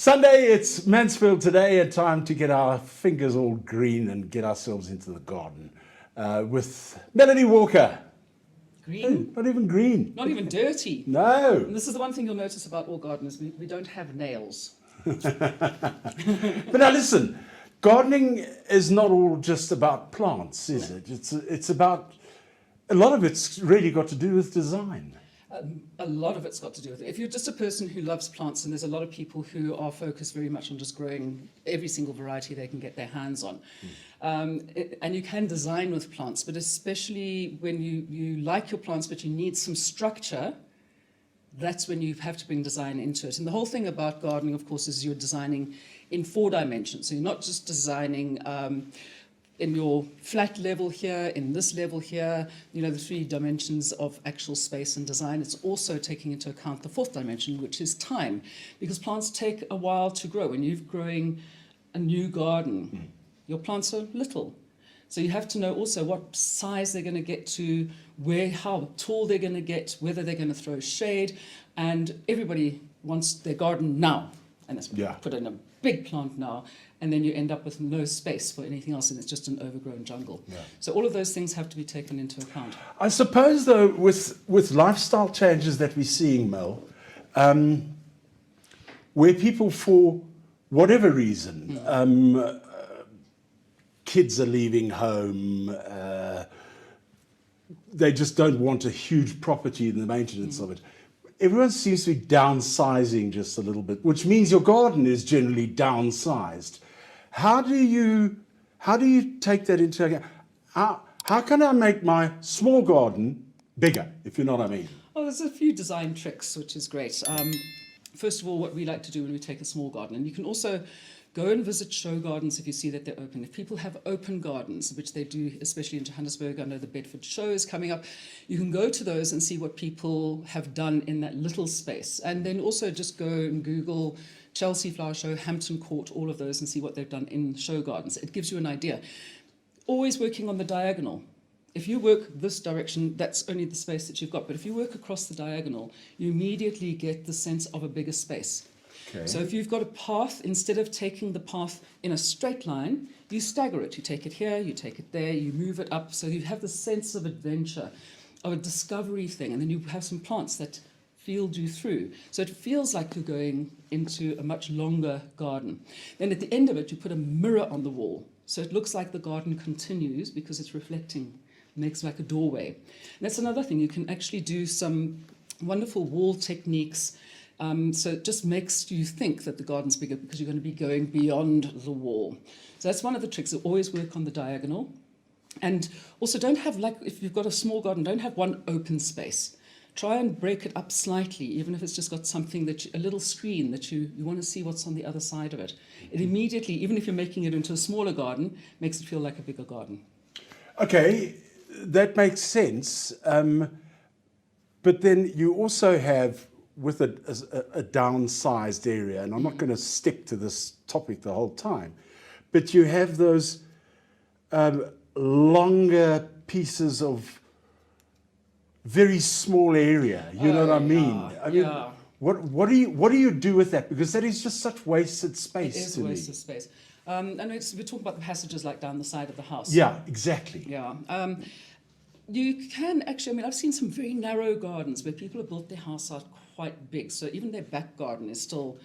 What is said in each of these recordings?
Sunday, it's Mansfield today, a time to get our fingers all green and get ourselves into the garden with Melanie Walker. Green? Oh, not even green. Not even dirty. No. And this is the one thing you'll notice about all gardeners, we don't have nails. But now listen, gardening is not all just about plants, is it? It's about, a lot of it's really got to do with design. A lot of it's got to do with it. If you're just a person who loves plants, and there's a lot of people who are focused very much on just growing every single variety they can get their hands on. And you can design with plants, but especially when you like your plants, but you need some structure, that's when you have to bring design into it. And the whole thing about gardening, of course, is you're designing in 4 dimensions. So you're not just designing in your flat level here, in this level here, you know, the 3 dimensions of actual space and design. It's also taking into account the 4th dimension, which is time, because plants take a while to grow. When you're growing a new garden, your plants are little. So you have to know also what size they're going to get to, how tall they're going to get, whether they're going to throw shade, and everybody wants their garden now. And that's put in a big plant now, and then you end up with no space for anything else, and it's just an overgrown jungle. Yeah. So all of those things have to be taken into account. I suppose, though, with lifestyle changes that we're seeing, Mel, where people, for whatever reason, kids are leaving home, they just don't want a huge property in the maintenance of it. Everyone seems to be downsizing just a little bit, which means your garden is generally downsized. How do you take that into account? How can I make my small garden bigger, if you know what I mean? Oh, there's a few design tricks, which is great. First of all, what we like to do when we take a small garden, and you can also go and visit show gardens if you see that they're open. If people have open gardens, which they do, especially in Johannesburg, I know the Bedford show is coming up, you can go to those and see what people have done in that little space. And then also just go and Google Chelsea Flower Show, Hampton Court, all of those, and see what they've done in show gardens. It gives you an idea. Always working on the diagonal. If you work this direction, that's only the space that you've got. But if you work across the diagonal, you immediately get the sense of a bigger space. Okay. So if you've got a path, instead of taking the path in a straight line, you stagger it. You take it here, you take it there, you move it up. So you have the sense of adventure, of a discovery thing. And then you have some plants that field you through. So it feels like you're going into a much longer garden. Then at the end of it, you put a mirror on the wall. So it looks like the garden continues because it's reflecting, makes like a doorway. And that's another thing. You can actually do some wonderful wall techniques. So it just makes you think that the garden's bigger because you're going to be going beyond the wall. So that's one of the tricks. So always work on the diagonal. And also don't have, like, if you've got a small garden, don't have one open space. Try and break it up slightly, even if it's just got something a little screen that you want to see what's on the other side of it. It immediately, even if you're making it into a smaller garden, makes it feel like a bigger garden. Okay, that makes sense. But then you also have, with a downsized area, and I'm not going to stick to this topic the whole time, but you have those longer pieces of very small area. You know what I mean? I mean, what do you do with that? Because that is just such wasted space. It is wasted space. And we're talking about the passages like down the side of the house. Yeah, exactly. Yeah. You can actually, I mean, I've seen some very narrow gardens where people have built their house out quite big. So even their back garden is still,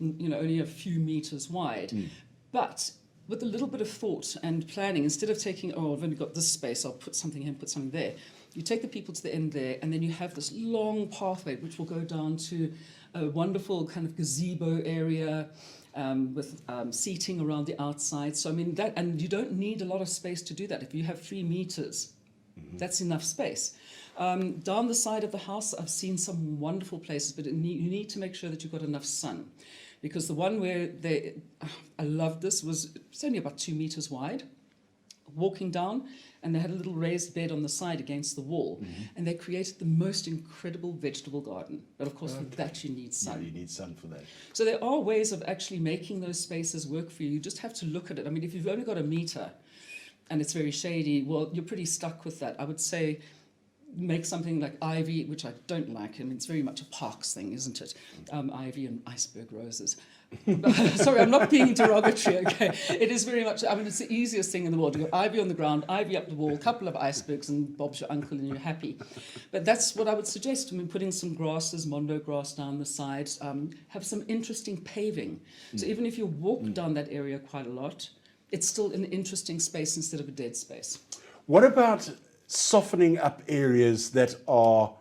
only a few meters wide. But with a little bit of thought and planning, instead of taking, I've only got this space, I'll put something here and put something there. You take the people to the end there, and then you have this long pathway which will go down to a wonderful kind of gazebo area with seating around the outside. So I mean that, and you don't need a lot of space to do that. If you have 3 meters, that's enough space. Down the side of the house, I've seen some wonderful places, but you need to make sure that you've got enough sun. Because the one where I loved this, it's only about 2 meters wide, walking down, and they had a little raised bed on the side against the wall, and they created the most incredible vegetable garden. But of course, for that you need sun. Yeah, you need sun for that. So there are ways of actually making those spaces work for you. You just have to look at it. I mean, if you've only got a meter and it's very shady, well, you're pretty stuck with that. I would say make something like ivy, which I don't like. I mean, it's very much a parks thing, isn't it? Ivy and iceberg roses. Sorry, I'm not being derogatory, okay? It is very much, I mean, it's the easiest thing in the world. You go ivy on the ground, ivy up the wall, a couple of icebergs, and Bob's your uncle and you're happy. But that's what I would suggest. I mean, putting some grasses, mondo grass down the sides, have some interesting paving. So even if you walk down that area quite a lot, it's still an interesting space instead of a dead space. What about softening up areas that are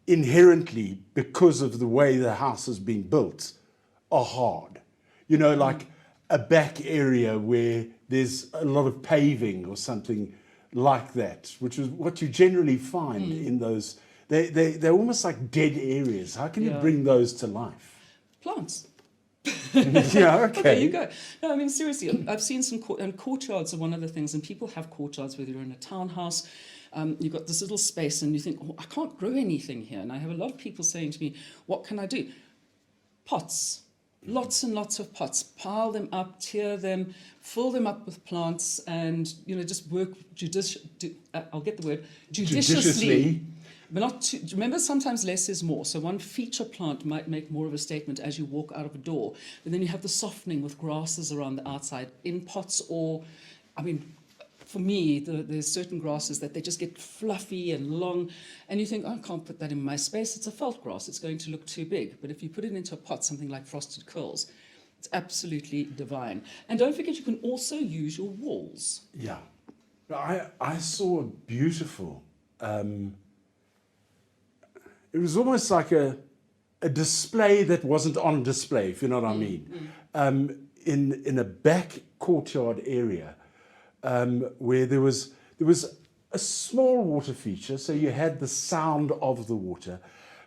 inherently, because of the way the house has been built, are hard? You know, like a back area where there's a lot of paving or something like that, which is what you generally find in those. They're almost like dead areas. How can you bring those to life? Plants. Yeah, okay. There you go. No, I mean, seriously, I've seen some and courtyards are one of the things, and people have courtyards, whether you're in a townhouse, you've got this little space and you think, oh, I can't grow anything here. And I have a lot of people saying to me, what can I do? Pots. Lots and lots of pots. Pile them up, tier them, fill them up with plants, and, you know, just work I'll get the word, judiciously. But not too, remember, sometimes less is more. So one feature plant might make more of a statement as you walk out of a door. But then you have the softening with grasses around the outside in pots, or, I mean, for me, there's certain grasses that they just get fluffy and long. And you think, oh, I can't put that in my space. It's a felt grass. It's going to look too big. But if you put it into a pot, something like frosted curls, it's absolutely divine. And don't forget, you can also use your walls. Yeah. I saw a beautiful... it was almost like a display that wasn't on display, if you know what I mean. In a back courtyard area where there was a small water feature, so you had the sound of the water,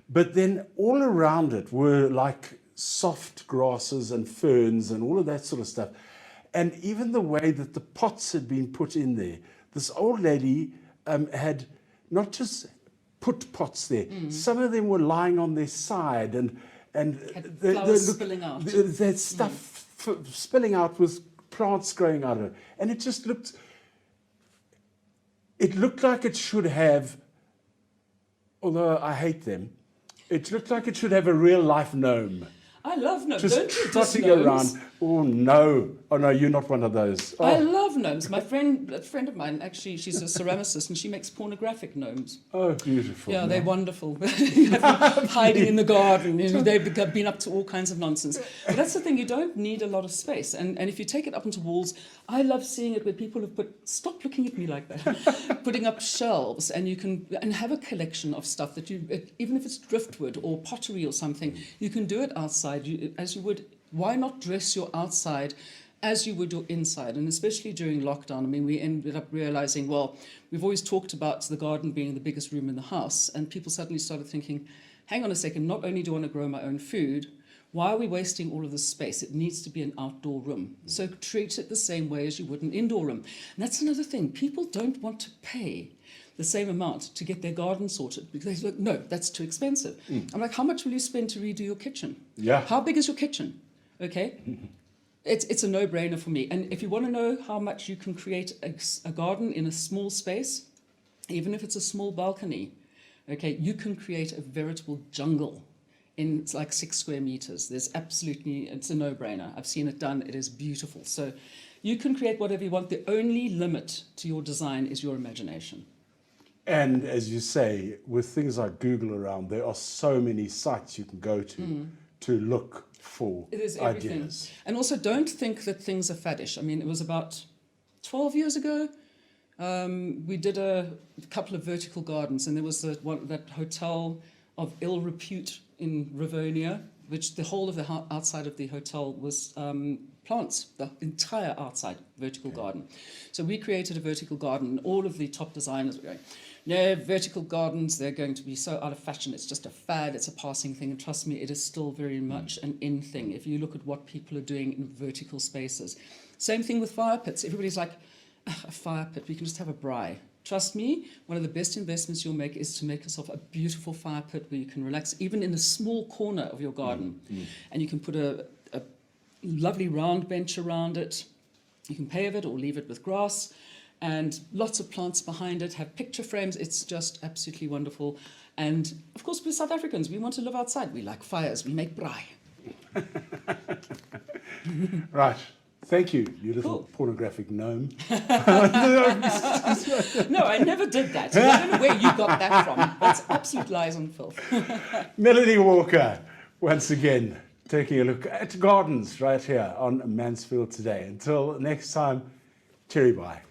but then all around it were like soft grasses and ferns and all of that sort of stuff. And even the way that the pots had been put in there, this old lady had not just put pots there. Some of them were lying on their side and flowers spilling out. There's stuff spilling out with plants growing out of it. And it just looked like it should have, although I hate them, it looked like it should have a real life gnome. I love gnomes. Just Don't you trotting diss gnomes? around. Oh no, you're not one of those. Oh. I love gnomes. A friend of mine, actually, she's a ceramicist, and she makes pornographic gnomes. Oh, beautiful. Yeah, they're wonderful. Hiding in the garden. You know, they've been up to all kinds of nonsense. But that's the thing, you don't need a lot of space. And if you take it up into walls, I love seeing it where people have stop looking at me like that, putting up shelves, and you can have a collection of stuff that even if it's driftwood or pottery or something, you can do it outside as you would. Why not dress your outside as you would your inside? And especially during lockdown, I mean, we ended up realizing, well, we've always talked about the garden being the biggest room in the house, and people suddenly started thinking, hang on a second, not only do I want to grow my own food, why are we wasting all of this space? It needs to be an outdoor room. So treat it the same way as you would an indoor room. And that's another thing. People don't want to pay the same amount to get their garden sorted because they look, no, that's too expensive. I'm like, how much will you spend to redo your kitchen? Yeah. How big is your kitchen? Okay. It's a no-brainer for me. And if you want to know how much you can create a garden in a small space, even if it's a small balcony, okay, you can create a veritable jungle in like 6 square meters. It's a no-brainer. I've seen it done. It is beautiful. So you can create whatever you want. The only limit to your design is your imagination. And as you say, with things like Google around, there are so many sites you can go to look for it is everything. Ideas. And also don't think that things are faddish. I mean, it was about 12 years ago, we did a couple of vertical gardens, and there was that hotel of ill repute in Rivonia, which the whole of the outside of the hotel was plants, the entire outside vertical garden. So we created a vertical garden, and all of the top designers were going, no, vertical gardens, they're going to be so out of fashion. It's just a fad. It's a passing thing. And trust me, it is still very much an in thing. If you look at what people are doing in vertical spaces. Same thing with fire pits. Everybody's like, a fire pit, we can just have a braai. Trust me, one of the best investments you'll make is to make yourself a beautiful fire pit where you can relax, even in a small corner of your garden. And you can put a lovely round bench around it. You can pave it or leave it with grass. And lots of plants behind it, have picture frames. It's just absolutely wonderful. And of course, we're South Africans. We want to live outside. We like fires. We make braai. Yeah. Right. Thank you, you little Cool. pornographic gnome. No, I never did that. I don't know where you got that from. That's absolute lies and filth. Melanie Walker, once again, taking a look at gardens right here on Mansfield Today. Until next time, cherry bye.